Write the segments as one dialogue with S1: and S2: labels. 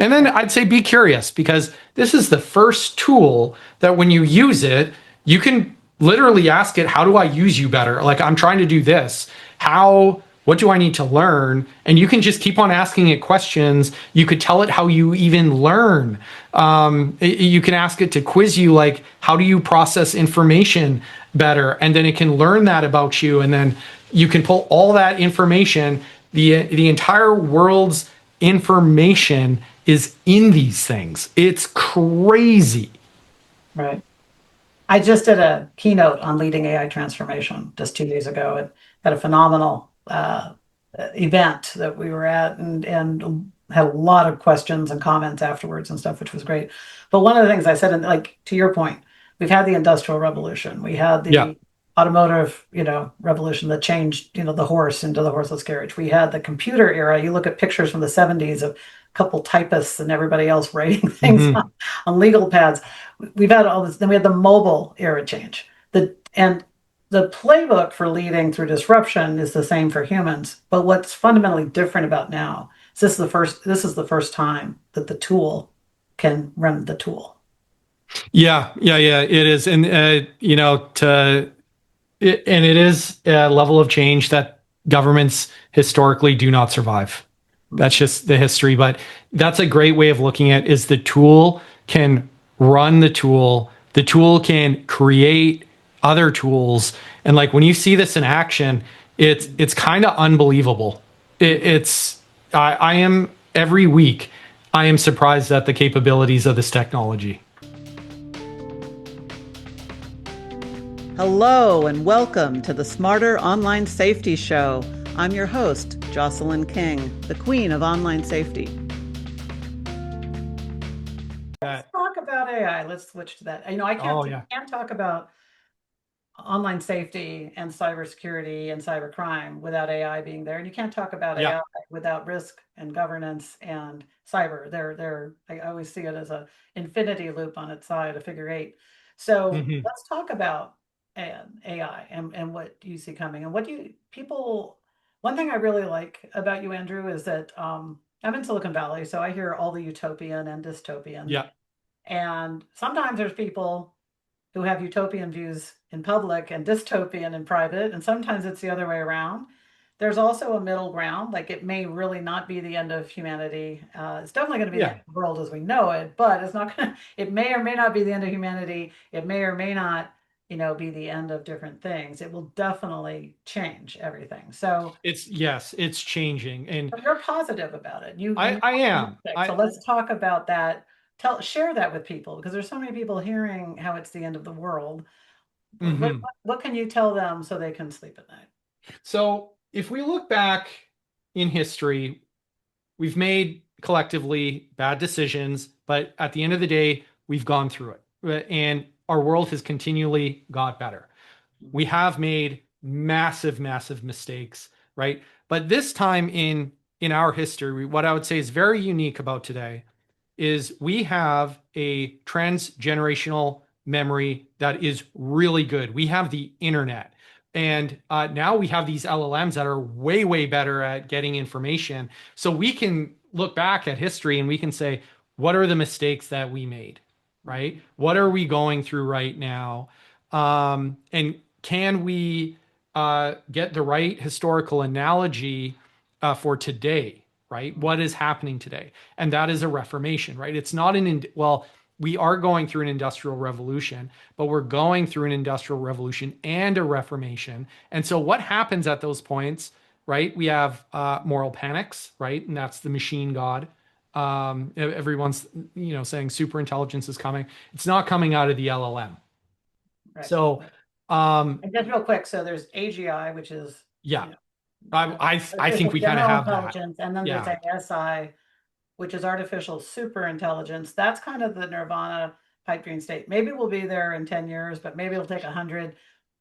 S1: And then I'd say be curious, because this is the first tool that when you use it, you can literally ask it, how do I use you better? Like, I'm trying to do this. What do I need to learn? And you can just keep on asking it questions. You could tell it how you even learn. You can ask it to quiz you, like, how do you process information better? And then it can learn that about you. And then you can pull all that information, the entire world's information is in these things. It's crazy.
S2: Right. I just did a keynote on leading AI transformation just 2 days ago. It had a phenomenal event that we were at, and had a lot of questions and comments afterwards and stuff, which was great. But one of the things I said, and like to your point, we've had the Industrial Revolution, we had
S1: Yeah.
S2: the automotive, revolution that changed, the horse into the horseless carriage. We had the computer era. You look at pictures from the 70s of a couple typists and everybody else writing things on legal pads. We've had all this. Then we had the mobile era change. And the playbook for leading through disruption is the same for humans. But what's fundamentally different about now is this is the first time that the tool can run the tool.
S1: Yeah, it is. And, and it is a level of change that governments historically do not survive. That's just the history. But that's a great way of looking at it, is the tool can run the tool can create other tools. And like when you see this in action, it's kind of unbelievable. I am every week, I am surprised at the capabilities of this technology.
S3: Hello and welcome to the Smarter Online Safety Show. I'm your host, Jocelyn King, the queen of online safety.
S2: Let's talk about AI. Let's switch to that. Can't talk about online safety and cybersecurity and cybercrime without AI being there. And you can't talk about AI without risk and governance and cyber. I always see it as a infinity loop on its side, a figure eight. So let's talk about AI and what you see coming, and one thing I really like about you, Andrew, is that I'm in Silicon Valley, so I hear all the utopian and dystopian.
S1: Yeah.
S2: And sometimes there's people who have utopian views in public and dystopian in private, and sometimes it's the other way around. There's also a middle ground. Like, it may really not be the end of humanity. It's definitely going to be the end of the world as we know it, but it's not going to. It may or may not be the end of humanity. It may or may not, be the end of different things. It will definitely change everything. So
S1: it's changing, and
S2: you're positive about it.
S1: I am.
S2: So let's talk about that. Share that with people, because there's so many people hearing how it's the end of the world. What can you tell them so they can sleep at night?
S1: So if we look back in history, we've made collectively bad decisions, but at the end of the day, we've gone through it, and our world has continually got better. We have made massive, massive mistakes, right? But this time in our history, what I would say is very unique about today is we have a transgenerational memory that is really good. We have the internet. And now we have these LLMs that are way, way better at getting information. So we can look back at history and we can say, what are the mistakes that we made, right? What are we going through right now? And can we get the right historical analogy for today? Right? What is happening today? And that is a reformation, right? It's not we are going through an industrial revolution, but we're going through an industrial revolution and a reformation. And so what happens at those points, right? We have moral panics, right? And that's the machine god. Everyone's, saying super intelligence is coming. It's not coming out of the LLM.
S2: Right.
S1: So,
S2: and just real quick. So there's AGI, which is,
S1: I think we kind of have that.
S2: And then there's ASI, which is artificial super intelligence. That's kind of the nirvana pipe dream state. Maybe we'll be there in 10 years, but maybe it'll take 100.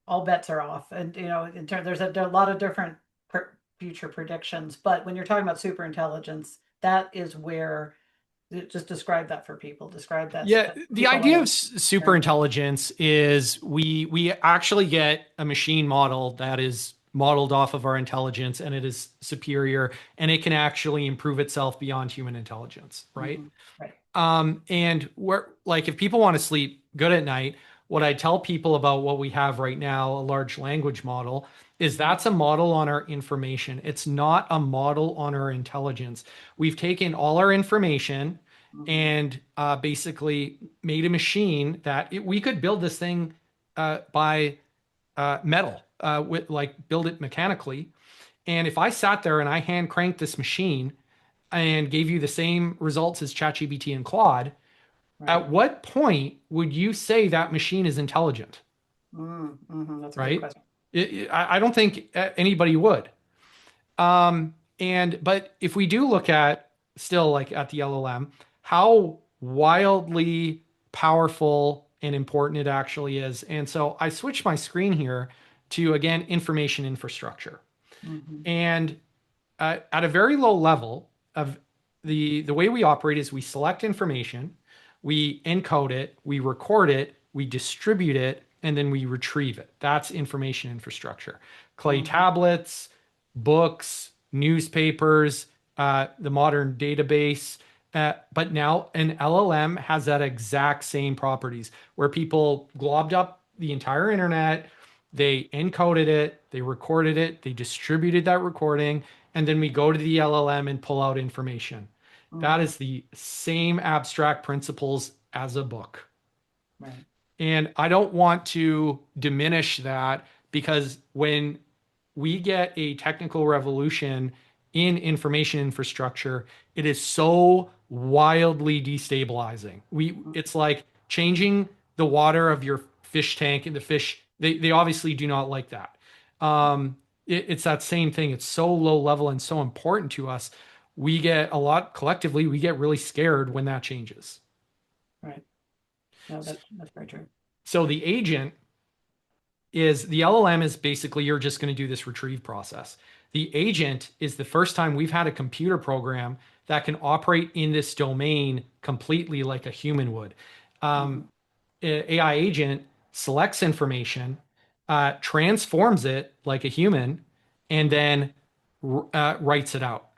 S2: All bets are off. And, there's a lot of different future predictions. But when you're talking about super intelligence, that is where, just describe that for people. Describe that.
S1: Yeah, the idea of super intelligence is we actually get a machine model that is modeled off of our intelligence, and it is superior, and it can actually improve itself beyond human intelligence, right?
S2: Right.
S1: And we're like, if people want to sleep good at night, what I tell people about what we have right now, a large language model, is that's a model on our information. It's not a model on our intelligence. We've taken all our information and basically made a machine that we could build this thing by metal, with like build it mechanically. And if I sat there and I hand cranked this machine and gave you the same results as ChatGPT and Claude, at what point would you say that machine is intelligent?
S2: That's a good
S1: Right?
S2: question.
S1: I don't think anybody would. But if we do look at still like at the LLM, how wildly powerful and important it actually is. And so I switched my screen here to, again, information infrastructure. And at a very low level of the way we operate is we select information, we encode it, we record it, we distribute it, and then we retrieve it. That's information infrastructure. Clay tablets, books, newspapers, the modern database. But now an LLM has that exact same properties where people globbed up the entire internet, they encoded it, they recorded it, they distributed that recording, and then we go to the LLM and pull out information. That is the same abstract principles as a book.
S2: Right.
S1: And I don't want to diminish that, because when we get a technical revolution in information infrastructure, it is so wildly destabilizing. It's like changing the water of your fish tank, and the fish, they obviously do not like that. It's that same thing. It's so low level and so important to us. We get a lot collectively, we get really scared when that changes.
S2: Right. No, that's very true.
S1: So the agent is the LLM is basically, you're just going to do this retrieve process. The agent is the first time we've had a computer program that can operate in this domain completely like a human would. AI agent selects information, transforms it like a human, and then writes it out.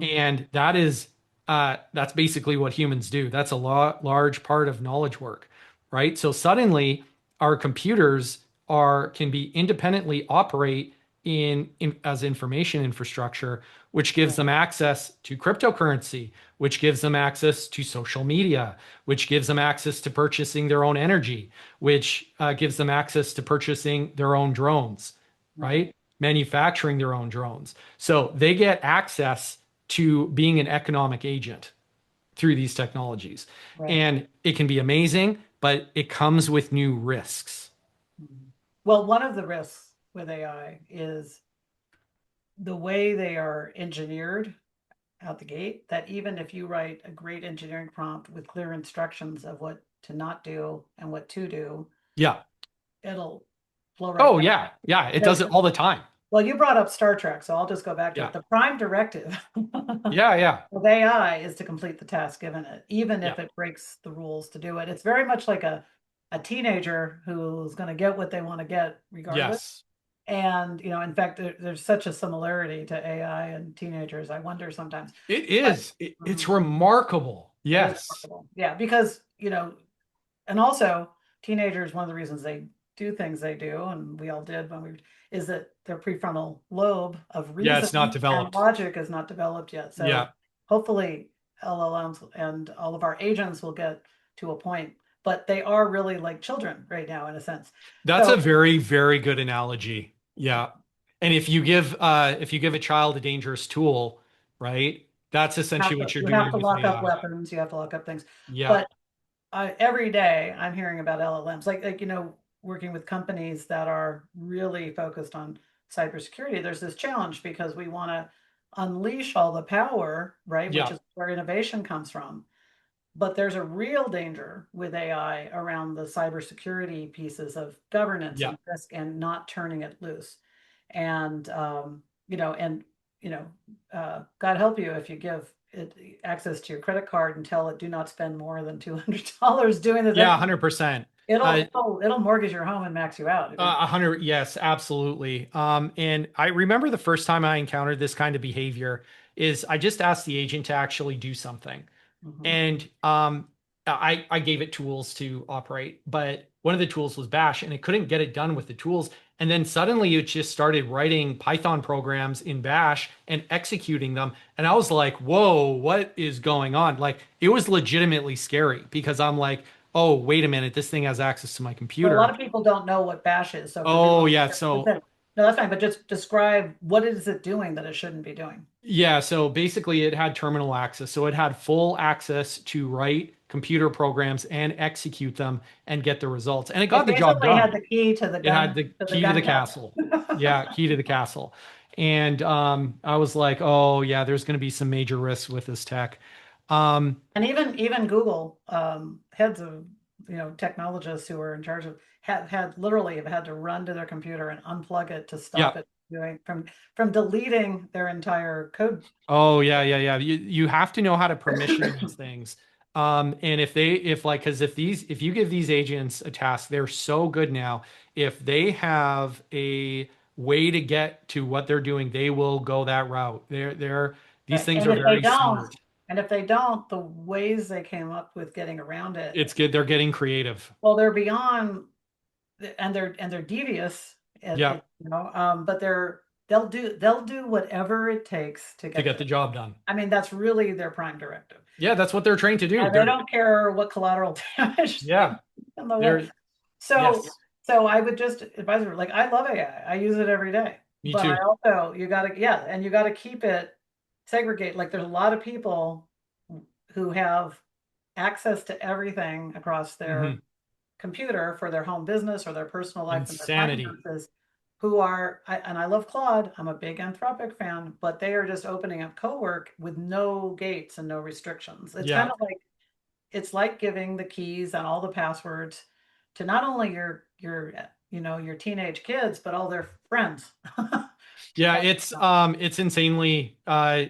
S1: And that's basically what humans do. That's a large part of knowledge work, right? So suddenly our computers can be independently operate as information infrastructure, which gives them access to cryptocurrency, which gives them access to social media, which gives them access to purchasing their own energy, which gives them access to purchasing their own drones, right? Manufacturing their own drones. So they get access to being an economic agent through these technologies. And it can be amazing, but it comes with new risks.
S2: Well, one of the risks with AI is the way they are engineered out the gate, that even if you write a great engineering prompt with clear instructions of what to not do and what to do, it'll flow right back.
S1: It does it all the time.
S2: Well, you brought up Star Trek, so I'll just go back to it. The prime directive of AI is to complete the task given it, even if it breaks the rules to do it. It's very much like a teenager who's going to get what they want to get regardless. And, in fact, there's such a similarity to AI and teenagers. I wonder sometimes.
S1: It is. It's remarkable. Yes.
S2: Remarkable. Yeah, because, and also teenagers, one of the reasons they do things they do, and we all did is that their prefrontal lobe of reason
S1: it's not developed.
S2: And logic is not developed yet. So hopefully LLMs and all of our agents will get to a point, but they are really like children right now, in a sense.
S1: That's a very, very good analogy. Yeah. And if you give a child a dangerous tool, right, that's essentially what you're doing.
S2: You have to lock up weapons. You have to lock up things. But every day I'm hearing about LLMs, like working with companies that are really focused on cybersecurity. There's this challenge because we want to unleash all the power, right? Which is where innovation comes from. But there's a real danger with AI around the cybersecurity pieces of governance and risk, and not turning it loose. And God help you if you give it access to your credit card and tell it do not spend more than $200 doing the thing.
S1: 100%.
S2: It'll mortgage your home and max you out.
S1: 100, yes, absolutely. And I remember the first time I encountered this kind of behavior is I just asked the agent to actually do something.
S2: Mhm.
S1: And I gave it tools to operate, but one of the tools was Bash, and it couldn't get it done with the tools. And then suddenly it just started writing Python programs in Bash and executing them. And I was like, whoa, what is going on? Like, it was legitimately scary because I'm like, oh, wait a minute, this thing has access to my
S2: But a lot
S1: computer.
S2: of people don't know what Bash is. So for
S1: Oh,
S2: people,
S1: yeah. So
S2: no, that's fine. But just describe what is it doing that it shouldn't be doing.
S1: yeah, so basically it had terminal access. So it had full access to write computer programs and execute them and get the results. And it
S2: It
S1: got the job
S2: basically had
S1: done.
S2: the key to the
S1: It had
S2: gun
S1: the
S2: to the
S1: key to
S2: gun
S1: the
S2: cabinet.
S1: castle. Yeah, key to the castle. And I was like, oh yeah, there's going to be some major risks with this tech.
S2: And even Google heads of technologists who were in charge of had literally have had to run to their computer and unplug it to stop
S1: Yeah.
S2: it doing from deleting their entire code.
S1: Oh yeah. You have to know how to permission these things. And if you give these agents a task, they're so good now. If they have a way to get to what they're doing, they will go that route. These things
S2: And
S1: are
S2: if they
S1: very
S2: don't,
S1: smart.
S2: the ways they came up with getting around it,
S1: It's good. They're getting creative.
S2: well, they're beyond, and they're devious
S1: Yeah,
S2: but they'll do whatever it takes to
S1: to
S2: get
S1: get
S2: the.
S1: the job done.
S2: I mean, that's really their prime directive.
S1: Yeah, that's what they're trained to do.
S2: And they don't care what collateral damage
S1: Yeah,
S2: in the way.
S1: they're
S2: So
S1: yes,
S2: so I would just advise her, like, I love AI. I use it every day.
S1: me
S2: But I
S1: too.
S2: also, you gotta keep it segregate. Like, there's a lot of people who have access to everything across their
S1: Hmm.
S2: computer for their home business or their personal life and their
S1: Insanity.
S2: finances, who are, and I love Claude, I'm a big Anthropic fan, but they are just opening up co-work with no gates and no restrictions. It's kind
S1: Yeah,
S2: of like, it's like giving the keys and all the passwords to not only your teenage kids, but all their friends.
S1: yeah. It's insanely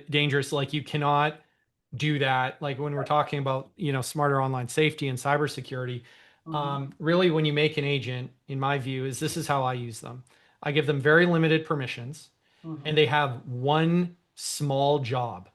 S1: dangerous. Like you cannot do that. Like when we're talking about smarter online safety and cybersecurity,
S2: Mhm,
S1: really when you make an agent, in my view, is this is how I use them. I give them very limited permissions, and
S2: mhm,
S1: they have one small job.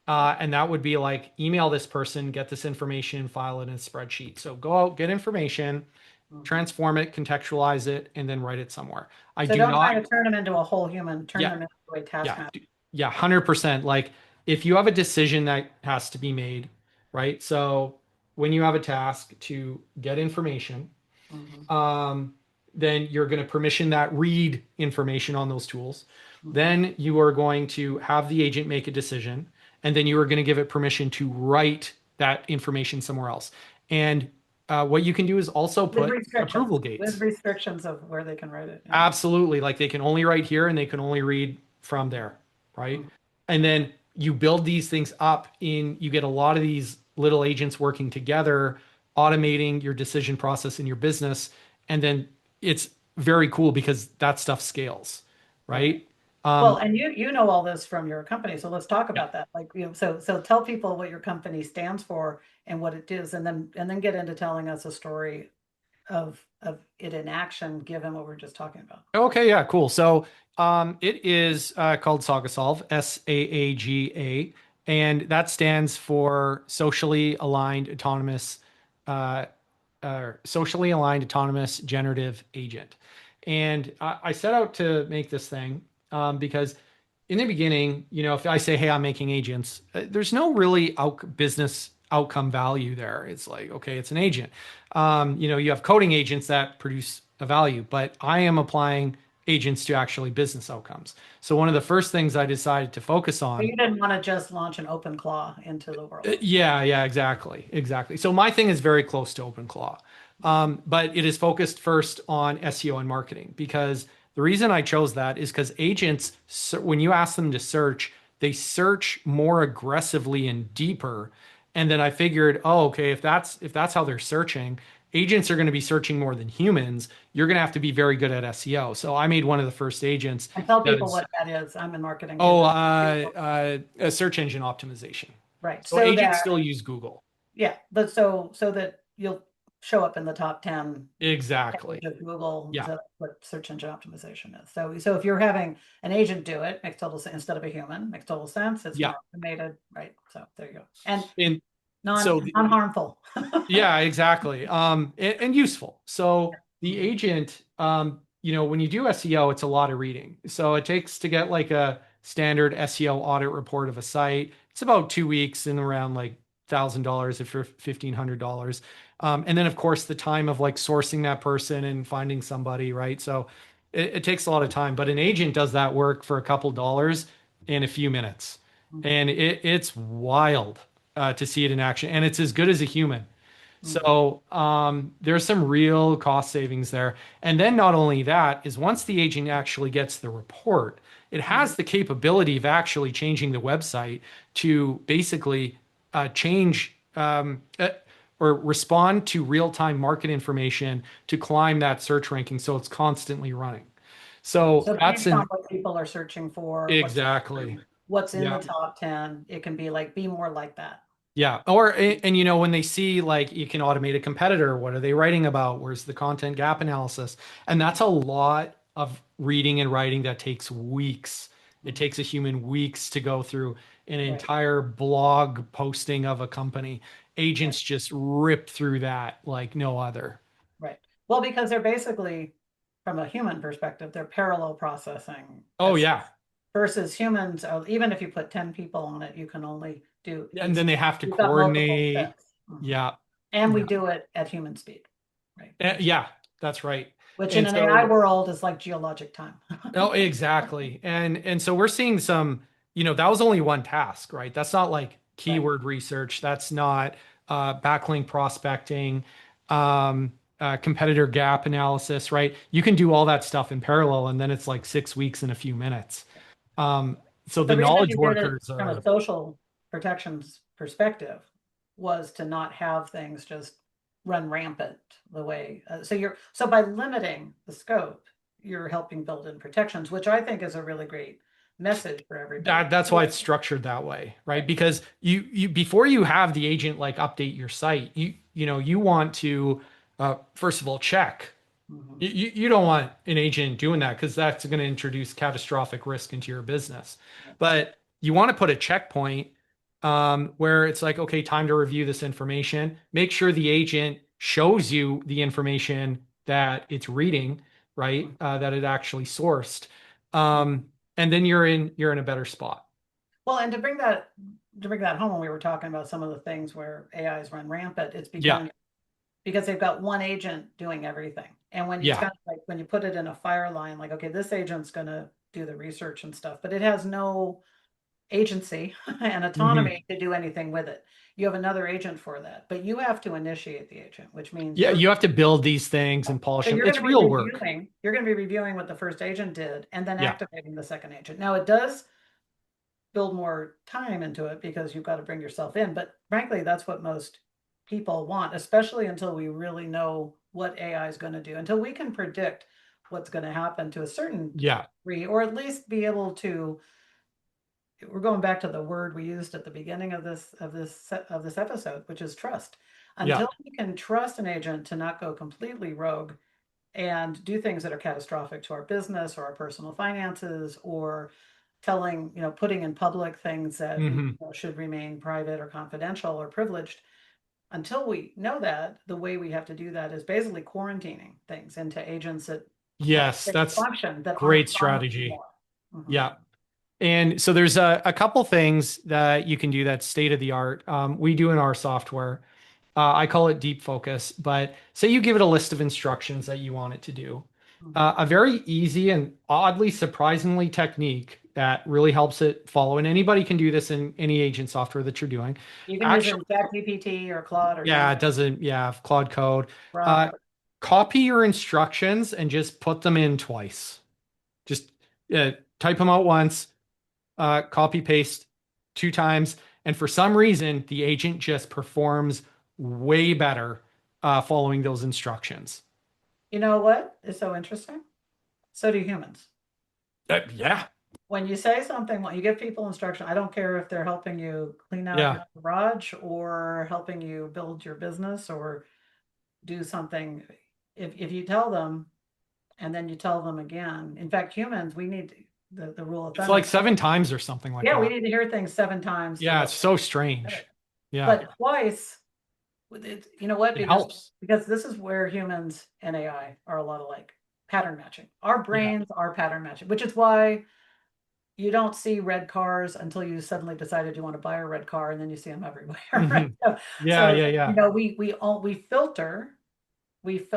S1: And that would be like email this person, get this information, file it in a spreadsheet. So go out, get information,
S2: mhm.
S1: transform it, contextualize it, and then write it somewhere. I
S2: So
S1: do
S2: don't try
S1: not,
S2: to turn them into a whole human, turn
S1: yeah,
S2: them into a
S1: yeah,
S2: taskmaster.
S1: yeah, 100%. Like if you have a decision that has to be made, right? So when you have a task to get information,
S2: Mhm,
S1: um, then you're going to permission that read information on those tools.
S2: mhm.
S1: Then you are going to have the agent make a decision, and then you are going to give it permission to write that information somewhere else. And what you can do is also
S2: With
S1: put
S2: restrictions,
S1: approval
S2: with
S1: gates.
S2: restrictions of where they can write it. Yeah.
S1: Absolutely. Like they can only write here and they can only read from there, right?
S2: Mhm,
S1: And then you build these things up you get a lot of these little agents working together, automating your decision process in your business. And then it's very cool because that stuff scales,
S2: right.
S1: right?
S2: Well,
S1: Um,
S2: and you know all this from your company, so let's talk
S1: yeah.
S2: about that. Like, so tell people what your company stands for and what it is, and then get into telling us a story of it in action, given what we're just talking about.
S1: Okay, yeah, cool. So it is called SagaSolve, SAAGA, and that stands for uh, socially aligned autonomous generative agent. And I set out to make this thing because in the beginning, if I say, hey, I'm making agents, there's no really business outcome value there. It's like, okay, it's an agent. You have coding agents that produce a value, but I am applying agents to actually business outcomes. So one of the first things I decided to focus
S2: So
S1: on.
S2: you didn't want to just launch an open claw into the world.
S1: Yeah, exactly. So my thing is very close to OpenClaw, but it is focused first on SEO and marketing because the reason I chose that is because agents, when you ask them to search, they search more aggressively and deeper. And then I figured, oh, okay, if that's how they're searching, agents are going to be searching more than humans. You're going to have to be very good at SEO. So I made one of the first agents
S2: And tell
S1: that
S2: people
S1: is,
S2: what that is. I'm in marketing too,
S1: oh,
S2: but
S1: a search engine optimization.
S2: right.
S1: So agents still use Google.
S2: Yeah, but so that show up in the top 10
S1: Exactly.
S2: of Google,
S1: Yeah.
S2: what search engine optimization is. So if you're having an agent do it, makes total sense instead of a human, makes total sense. It's
S1: Yeah.
S2: more automated, right? So there you go. And
S1: so
S2: non-harmful.
S1: Yeah, exactly. And useful. So the agent, when you do SEO, it's a lot of reading. So it takes to get like a standard SEO audit report of a site. It's about 2 weeks and around like $1,000 if you're $1,500. And then of course the time of like sourcing that person and finding somebody, right? So it takes a lot of time, but an agent does that work for a couple dollars in a few minutes. And it's wild to see it in action. And it's as good as a human. So there's some real cost savings there. And then not only that is once the agent actually gets the report, it has the capability of actually changing the website to basically change or respond to real-time market information to climb that search ranking. So it's constantly running. So that's
S2: based on what people are searching for,
S1: exactly.
S2: what's in
S1: Yeah.
S2: the top 10, it can be like, be more like that.
S1: Yeah. Or, and when they see like you can automate a competitor, what are they writing about? Where's the content gap analysis? And that's a lot of reading and writing that takes weeks. It takes a human weeks to go through an entire blog posting of a company. Agents just rip through that like no other.
S2: Right. Well, because they're basically, from a human perspective, they're parallel processing.
S1: Oh, yeah.
S2: Versus humans, even if you put 10 people on it, you can only do.
S1: And then they have to
S2: you've got multiple
S1: coordinate.
S2: steps.
S1: Yeah.
S2: And we do it at human speed. Right.
S1: Yeah, that's right.
S2: Which in
S1: And
S2: an
S1: so,
S2: AI world is like geologic time.
S1: oh, exactly. And so we're seeing some, that was only one task, right? That's not like keyword research. That's not backlink prospecting, competitor gap analysis, right? You can do all that stuff in parallel, and then it's like 6 weeks in a few minutes. So the
S2: reason
S1: knowledge
S2: you did it
S1: workers
S2: from a social protections perspective was to not have things just run rampant the way. So by limiting the scope, you're helping build in protections, which I think is a really great message for everybody.
S1: That's why it's structured that way, right? Because you before you have the agent like update your site, you want to first of all check. You don't want an agent doing that because that's going to introduce catastrophic risk into your business. But you want to put a checkpoint where it's like, okay, time to review this information. Make sure the agent shows you the information that it's reading, right? That it actually sourced. And then you're in a better spot.
S2: Well, and to bring that home, when we were talking about some of the things where AIs run rampant, it's because they've got one agent doing everything. And when it's kind of like when you put it in a fire line, like, okay, this agent's going to do the research and stuff, but it has no agency and autonomy to do anything with it. You have another agent for that, but you have to initiate the agent, which means
S1: you have to build these things and polish them. It's real work.
S2: You're going to be reviewing what the first agent did and then activating the second agent. Now it does build more time into it because you've got to bring yourself in, but frankly, that's what most people want, especially until we really know what AI is going to do, until we can predict what's going to happen to a certain degree, or at least be able to. We're going back to the word we used at the beginning of this episode, which is trust. Until we can trust an agent to not go completely rogue and do things that are catastrophic to our business or our personal finances, or putting in public things that should remain private or confidential or privileged. Until we know that, the way we have to do that is basically quarantining things into agents that
S1: that's
S2: function that
S1: great strategy. Yeah. And so there's a couple things that you can do that's state of the art. We do in our software. I call it deep focus, but say you give it a list of instructions that you want it to do. A very easy and oddly surprisingly technique that really helps it follow, and anybody can do this in any agent software that you're doing.
S2: You can use ChatGPT or Claude or
S1: it doesn't. Claude Code. Copy your instructions and just put them in twice. Just type them out once, copy paste 2 times, and for some reason the agent just performs way better following those instructions.
S2: You know what is so interesting? So do humans.
S1: When
S2: you say something, when you give people instruction, I don't care if they're helping you clean out your garage or helping you build your business, or do something, if you tell them and then you tell them again, in fact, humans, we need the rule of thumb.
S1: It's like 7 times or something like that.
S2: Yeah, we need to hear things 7 times.
S1: Yeah, it's so strange. Yeah.
S2: But twice, you know what?
S1: It helps.
S2: Because this is where humans and AI are a lot alike. Pattern matching. Our brains are pattern matching, which is why you don't see red cars until you suddenly decided you want to buy a red car, and then you see them everywhere. Right?
S1: Yeah.
S2: You know, we filter.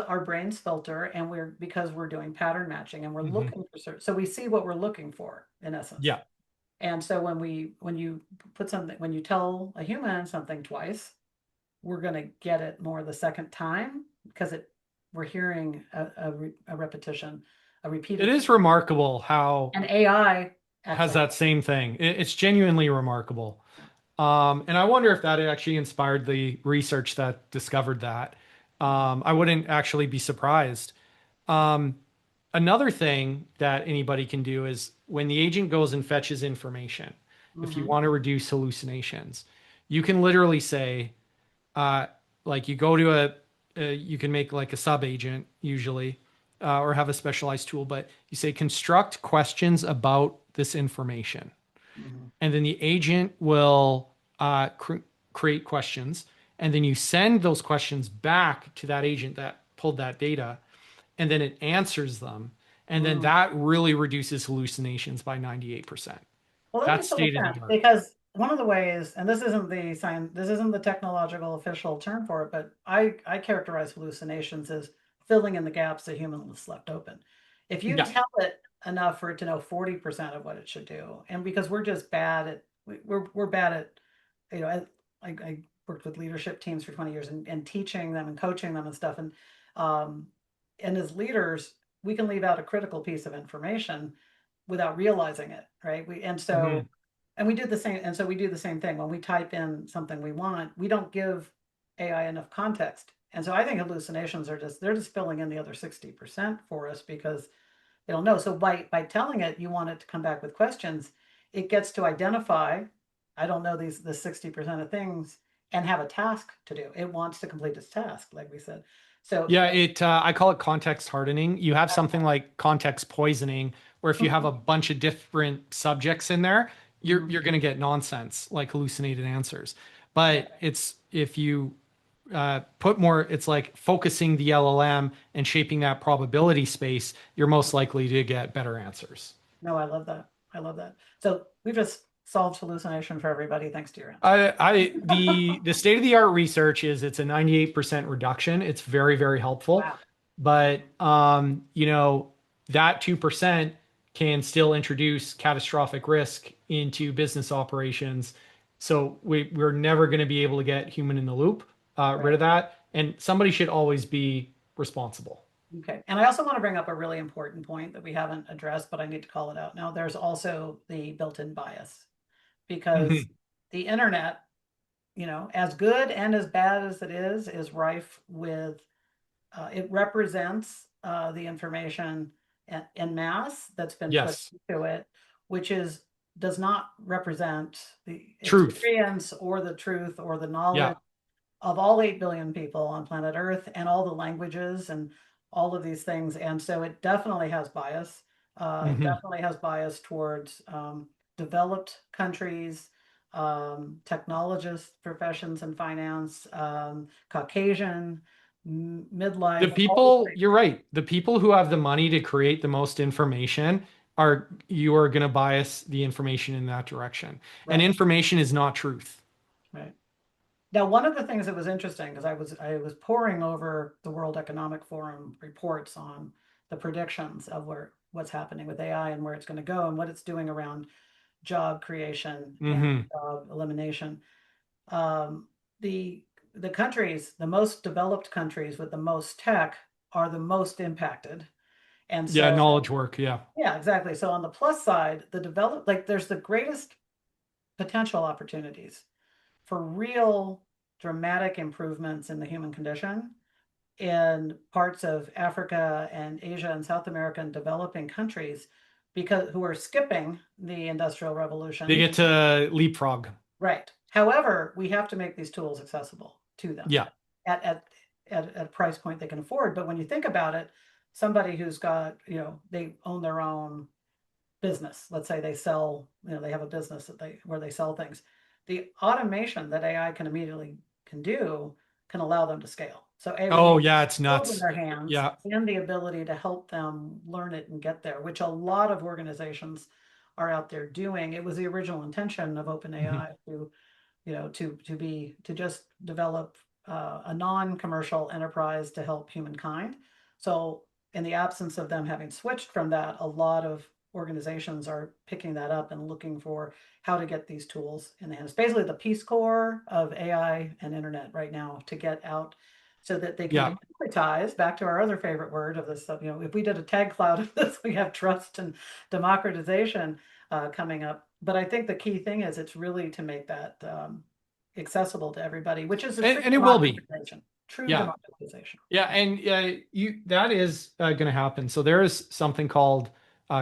S2: Our brains filter, and because we're doing pattern matching, and we're looking for certain. So we see what we're looking for in essence.
S1: Yeah.
S2: And so when you tell a human something twice, we're going to get it more the second time because we're hearing a repetition, a repeated.
S1: It is remarkable how
S2: an AI
S1: has that same thing. It's genuinely remarkable. And I wonder if that actually inspired the research that discovered that. I wouldn't actually be surprised. Another thing that anybody can do is when the agent goes and fetches information, if you want to reduce hallucinations, you can literally say, like you go to you can make like a sub agent usually, or have a specialized tool, but you say construct questions about this information. And then the agent will create questions. And then you send those questions back to that agent that pulled that data. And then it answers them. And then that really reduces hallucinations by 98%.
S2: Well,
S1: that's state of the art.
S2: Because one of the ways, and this isn't the technological official term for it, but I characterize hallucinations as filling in the gaps the human has left open. If you tell it enough for it to know 40% of what it should do, and because we're just bad at we're bad at, you know, I worked with leadership teams for 20 years and teaching them and coaching them and stuff, and as leaders, we can leave out a critical piece of information without realizing it, right? We do the same, and so we do the same thing when we type in something we want. We don't give AI enough context, and so I think hallucinations are they're just filling in the other 60% for us because they don't know. So by telling it you want it to come back with questions, it gets to identify, I don't know the 60% of things, and have a task to do. It wants to complete its task, like we said. So
S1: yeah, I call it context hardening. You have something like context poisoning, where if you have a bunch of different subjects in there, you're going to get nonsense like hallucinated answers. But it's if you put more, it's like focusing the LLM and shaping that probability space, you're most likely to get better answers.
S2: No, I love that. I love that. So we've just solved hallucination for everybody thanks to your answer.
S1: The state of the art research is it's a 98% reduction. It's very, very helpful.
S2: Wow.
S1: But you know, that 2% can still introduce catastrophic risk into business operations. So we're never going to be able to get human in the loop, rid of that. And somebody should always be responsible.
S2: Okay. And I also want to bring up a really important point that we haven't addressed, but I need to call it out now. There's also the built-in bias, because the internet, you know, as good and as bad as it is rife with, it represents the information en masse that's been put into it, which does not represent the
S1: truth,
S2: experience or the truth or the knowledge of all 8 billion people on planet Earth and all the languages and all of these things. And so it definitely has bias. It definitely has bias towards developed countries, technologists, professions in finance, Caucasian, midlife.
S1: The people, you're right. The people who have the money to create the most information you are going to bias the information in that direction. Right. And information is not truth.
S2: Right. Now, one of the things that was interesting, because I was poring over the World Economic Forum reports on the predictions of what's happening with AI and where it's going to go and what it's doing around job creation and job elimination. The countries, the most developed countries with the most tech, are the most impacted. And so,
S1: knowledge work, yeah,
S2: exactly. So on the plus side, there's the greatest potential opportunities for real dramatic improvements in the human condition in parts of Africa and Asia and South America and developing countries, who are skipping the Industrial Revolution.
S1: They get to leapfrog.
S2: Right. However, we have to make these tools accessible to them.
S1: Yeah.
S2: at a price point they can afford. But when you think about it, somebody who's got, they own their own business. Let's say they sell, they have a business where they sell things. The automation that AI can do can allow them to scale. So
S1: Oh yeah, it's
S2: tools in
S1: nuts.
S2: their hands
S1: Yeah.
S2: and the ability to help them learn it and get there, which a lot of organizations are out there doing. It was the original intention of OpenAI to, to just develop a non-commercial enterprise to help humankind. So in the absence of them having switched from that, a lot of organizations are picking that up and looking for how to get these tools in the hands. Basically, the Peace Corps of AI and internet right now to get out so that they can democratize. Back to our other favorite word of this, if we did a tag cloud of this, we have trust and democratization coming up. But I think the key thing is it's really to make that accessible to everybody, which is
S1: and it will be.
S2: True
S1: Yeah.
S2: democratization.
S1: Yeah, and that is going to happen. So there is something called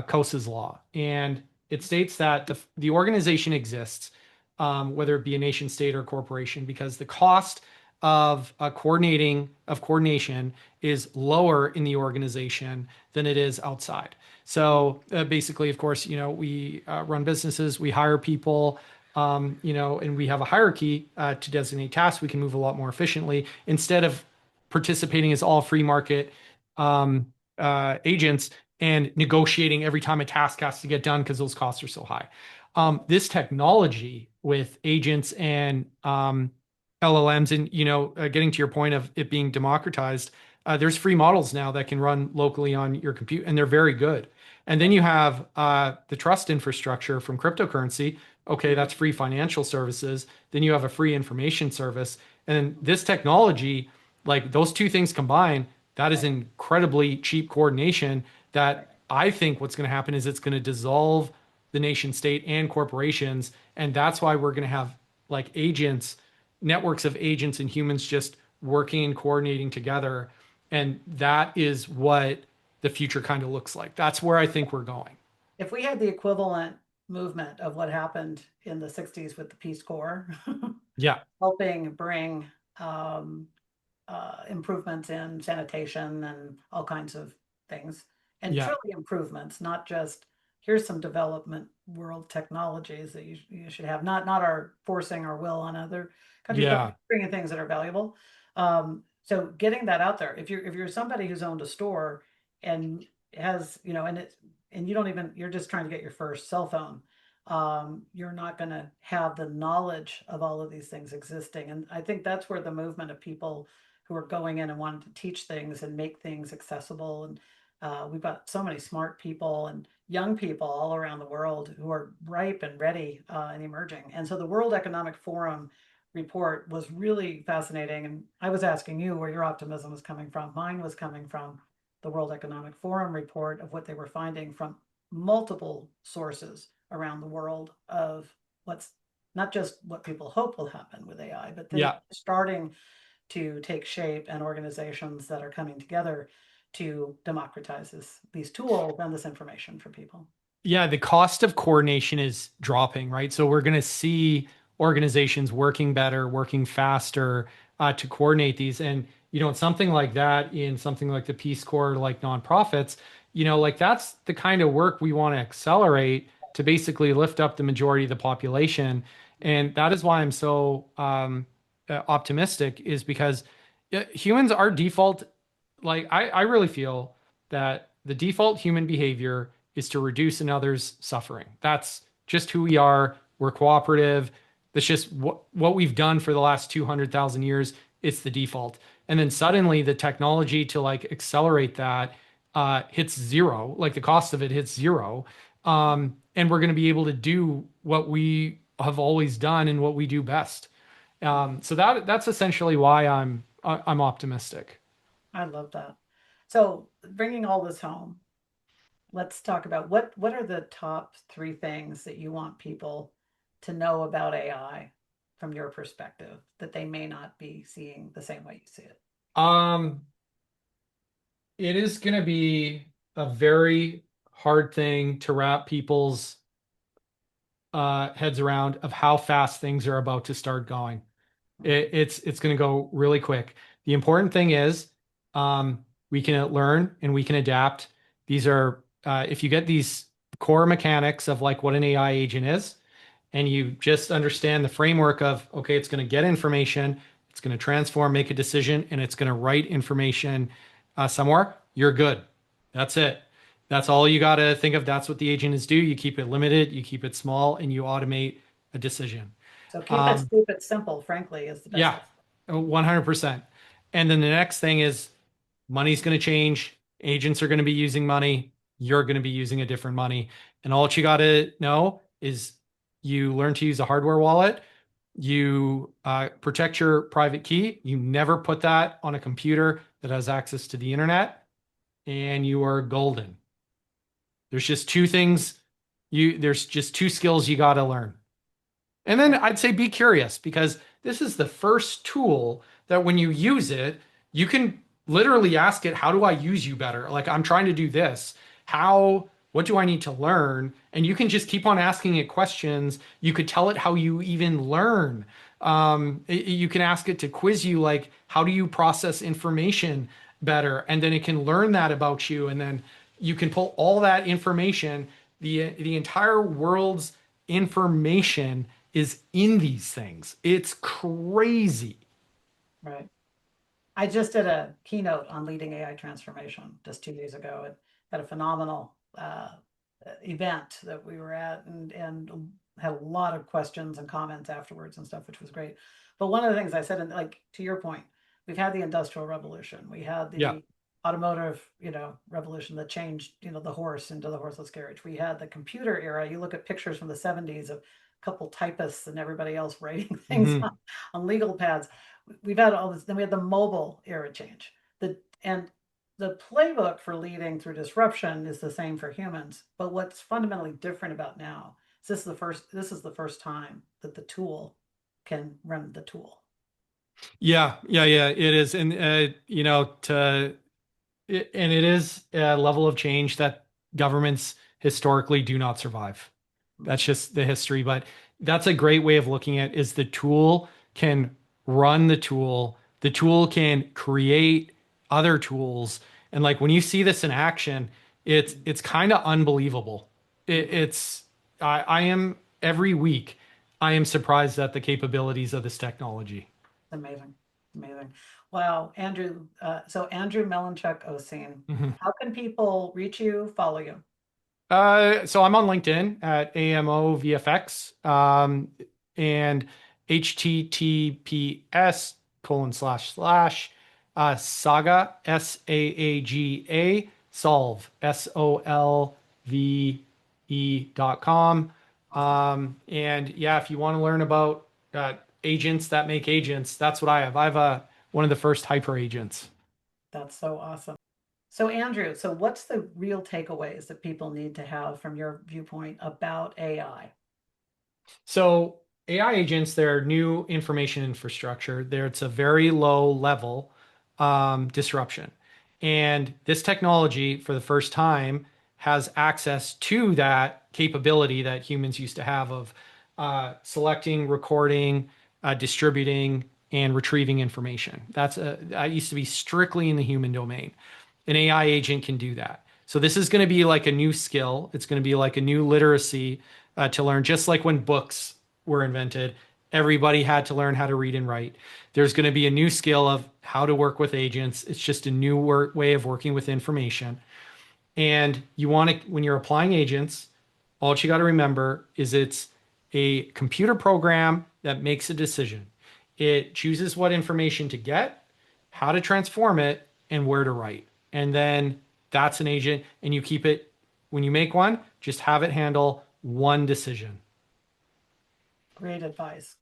S1: Coase's law, and it states that the organization exists, whether it be a nation state or corporation, because the cost of coordination is lower in the organization than it is outside. So basically, of course, we run businesses, we hire people. And we have a hierarchy to designate tasks. We can move a lot more efficiently instead of participating as all free market agents and negotiating every time a task has to get done because those costs are so high. This technology with agents and LLMs, and getting to your point of it being democratized, there's free models now that can run locally on your computer, and they're very good. And then you have the trust infrastructure from cryptocurrency. Okay, that's free financial services. Then you have a free information service, and this technology, like those two things combined, that is incredibly cheap coordination that I think what's going to happen is it's going to dissolve the nation state and corporations. And that's why we're going to have like agents, networks of agents and humans just working and coordinating together. And that is what the future kind of looks like. That's where I think we're going.
S2: If we had the equivalent movement of what happened in the 60s with the Peace Corps,
S1: yeah,
S2: helping bring improvements in sanitation and all kinds of things, and truly improvements, not just here's some development world technologies that you should have, not our forcing our will on other countries, but bringing things that are valuable. So getting that out there, if you're somebody who's owned a store and has, and you don't even, you're just trying to get your first cell phone, you're not going to have the knowledge of all of these things existing. And I think that's where the movement of people who are going in and wanting to teach things and make things accessible. And we've got so many smart people and young people all around the world who are ripe and ready and emerging. And so the World Economic Forum report was really fascinating. And I was asking you where your optimism was coming from. Mine was coming from the World Economic Forum report of what they were finding from multiple sources around the world of what's not just what people hope will happen with AI, but things starting to take shape and organizations that are coming together to democratize these tools and this information for people.
S1: Yeah, the cost of coordination is dropping, right? So we're going to see organizations working better, working faster to coordinate these. And, something like that in something like the Peace Corps, like nonprofits, like that's the kind of work we want to accelerate to basically lift up the majority of the population. And that is why I'm so optimistic, is because humans are default. Like I really feel that the default human behavior is to reduce another's suffering. That's just who we are. We're cooperative. That's just what we've done for the last 200,000 years. It's the default. And then suddenly the technology to like accelerate that hits zero, like the cost of it hits zero. And we're going to be able to do what we have always done and what we do best. So that's essentially why I'm optimistic.
S2: I love that. So bringing all this home, let's talk about what are the top 3 things that you want people to know about AI from your perspective that they may not be seeing the same way you see it?
S1: It is going to be a very hard thing to wrap people's heads around of how fast things are about to start going. It's going to go really quick. The important thing is we can learn and we can adapt. These are, if you get these core mechanics of like what an AI agent is, and you just understand the framework of, okay, it's going to get information, it's going to transform, make a decision, and it's going to write information somewhere, you're good. That's it. That's all you got to think of. That's what the agent is do. You keep it limited, you keep it small, and you automate a decision.
S2: So keep it stupid simple, frankly, is the best.
S1: Yeah, 100%. And then the next thing is money's going to change. Agents are going to be using money. You're going to be using a different money. And all you got to know is you learn to use a hardware wallet. You protect your private key. You never put that on a computer that has access to the internet, and you are golden. There's just two things there's just two skills you got to learn. And then I'd say be curious, because this is the first tool that when you use it, you can literally ask it, how do I use you better? Like, I'm trying to do this. What do I need to learn? And you can just keep on asking it questions. You could tell it how you even learn. You can ask it to quiz you, like, how do you process information better? And then it can learn that about you. And then you can pull all that information, the entire world's information is in these things. It's crazy.
S2: Right. I just did a keynote on leading AI transformation just 2 days ago. It had a phenomenal event that we were at, and had a lot of questions and comments afterwards and stuff, which was great. But one of the things I said, and like to your point, we've had the Industrial Revolution, we had the automotive, revolution that changed, the horse into the horseless carriage. We had the computer era. You look at pictures from the 70s of a couple typists and everybody else writing things on legal pads. We've had all this. Then we had the mobile era change. And the playbook for leading through disruption is the same for humans. But what's fundamentally different about now is this is the first time that the tool can run the tool.
S1: Yeah, it is. And it is a level of change that governments historically do not survive. That's just the history. But that's a great way of looking at it, is the tool can run the tool. The tool can create other tools. And like when you see this in action, it's kind of unbelievable. I am every week, I am surprised at the capabilities of this technology.
S2: Amazing. Wow, Andrew. So Andrew Melnychuk-Oseen, how can people reach you, follow you?
S1: So I'm on LinkedIn at AMOVFX, and https:// SAAGA solve SOLVE.com. And yeah, if you want to learn about agents that make agents, that's what I have. I have one of the first hyper agents.
S2: That's so awesome. So Andrew, what's the real takeaways that people need to have from your viewpoint about AI?
S1: So AI agents, they're new information infrastructure. It's a very low level disruption. And this technology, for the first time, has access to that capability that humans used to have of selecting, recording, distributing, and retrieving information. That used to be strictly in the human domain. An AI agent can do that. So this is going to be like a new skill. It's going to be like a new literacy to learn, just like when books were invented. Everybody had to learn how to read and write. There's going to be a new skill of how to work with agents. It's just a new way of working with information. And when you're applying agents, all you got to remember is it's a computer program that makes a decision. It chooses what information to get, how to transform it, and where to write. And then that's an agent. And you keep it, when you make one, just have it handle one decision.
S2: Great advice.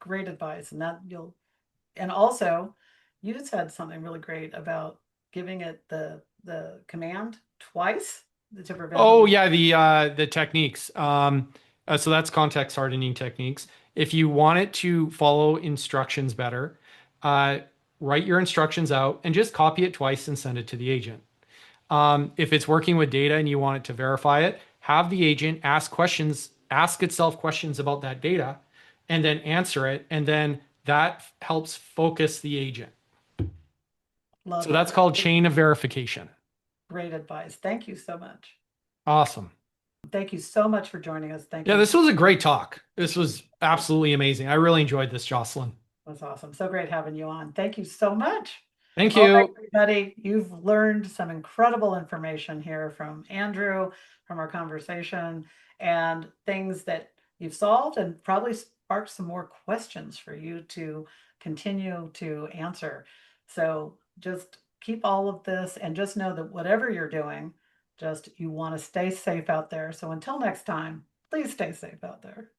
S2: And also you said something really great about giving it the command twice to prevent.
S1: Oh yeah, the techniques. So that's context hardening techniques. If you want it to follow instructions better, write your instructions out and just copy it twice and send it to the agent. If it's working with data and you want it to verify it, have the agent ask itself questions about that data, and then answer it. And then that helps focus the agent.
S2: Love
S1: So
S2: it.
S1: that's called chain of verification.
S2: Great advice. Thank you so much.
S1: Awesome.
S2: Thank you so much for joining us. Thank you.
S1: Yeah, this was a great talk. This was absolutely amazing. I really enjoyed this, Jocelyn.
S2: That's awesome. So great having you on. Thank you so much.
S1: Thank
S2: All
S1: you.
S2: right, everybody. You've learned some incredible information here from Andrew, from our conversation, and things that you've solved and probably sparked some more questions for you to continue to answer. So just keep all of this and just know that whatever you're doing, just you want to stay safe out there. So until next time, please stay safe out there.